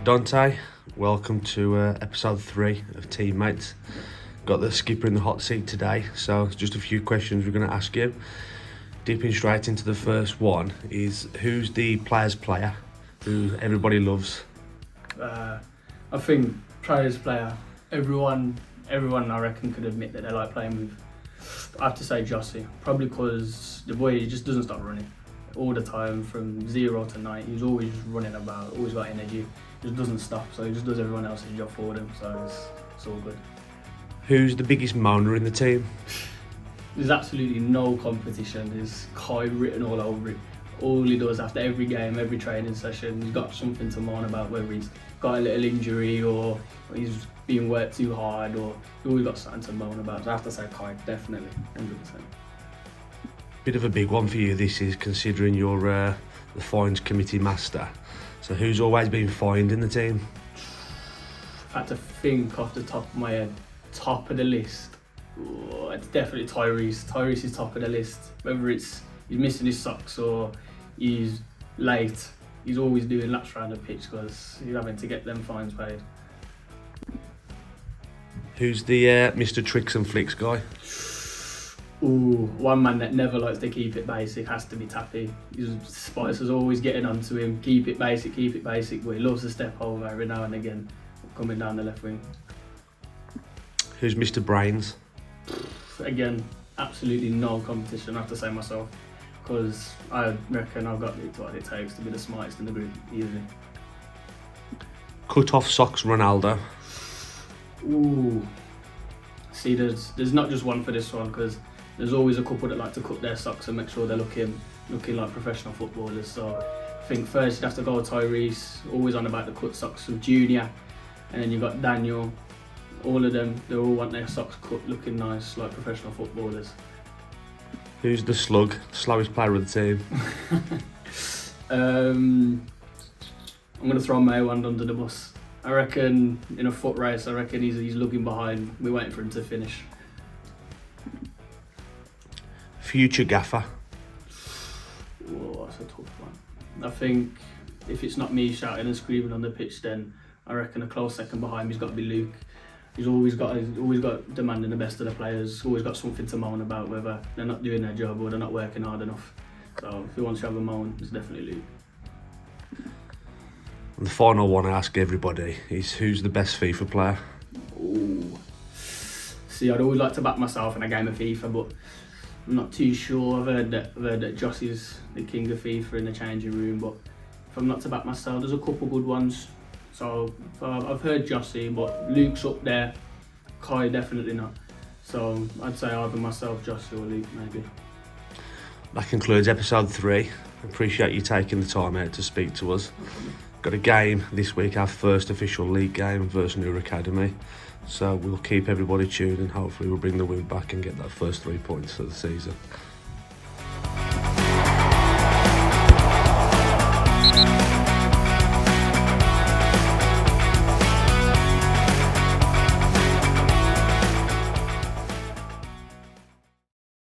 Darntai, welcome to episode 3 of Teammates. Got the skipper in the hot seat today, so just a few questions we're going to ask you. Dipping straight into the first one is, who's the player's player who everybody loves? I think player's player, everyone I reckon could admit that they like playing with. I have to say Jossie, probably because the boy just doesn't stop running all the time from 0 to 90. He's always running about, always got energy, just doesn't stop, so he just does everyone else's job for them, so it's all good. Who's the biggest moaner in the team? There's absolutely no competition. There's Kai written all over it. All he does after every game, every training session, he's got something to moan about, whether he's got a little injury or he's being worked too hard, or he's always got something to moan about. So I have to say Kai, definitely, 100%. Bit of a big one for you this is, considering you're the fines committee master. So who's always been fined in the team? If I had to think off the top of my head, top of the list, it's definitely Tyrese. Tyrese is top of the list. Whether it's he's missing his socks or he's late, he's always doing laps around the pitch because he's having to get them fines paid. Who's the Mr. Tricks and Flicks guy? One man that never likes to keep it basic has to be Tappy. Spicer's always getting onto him, keep it basic, but he loves to step over every now and again, coming down the left wing. Who's Mr. Brains? Again, absolutely no competition, I have to say myself, because I reckon I've got what it takes to be the smartest in the group, easily. Cut off socks Ronaldo. See, there's not just one for this one, because there's always a couple that like to cut their socks and make sure they're looking like professional footballers. So I think first you'd have to go with Tyrese, always on about the cut socks with Junior, and then you've got Daniel. All of them, they all want their socks cut looking nice like professional footballers. Who's the slug, slowest player of the team? I'm going to throw Maywand under the bus. I reckon in a foot race, he's looking behind. We're waiting for him to finish. Future gaffer. That's a tough one. I think if it's not me shouting and screaming on the pitch, then I reckon a close second behind me's got to be Luke. He's always got demanding the best of the players. Always got something to moan about, whether they're not doing their job or they're not working hard enough. So if he wants to have a moan, it's definitely Luke. And the final one I ask everybody is, who's the best FIFA player? See, I'd always like to back myself in a game of FIFA, but I'm not too sure. I've heard that Joss is the king of FIFA in the changing room, but if I'm not to back myself, there's a couple good ones. So I've heard Jossie, but Luke's up there. Kai definitely not. So I'd say either myself, Jossie, or Luke maybe. That concludes episode 3. Appreciate you taking the time out to speak to us. Got a game this week, our first official league game versus New Academy. So we'll keep everybody tuned and hopefully we'll bring the win back and get that first 3 points of the season.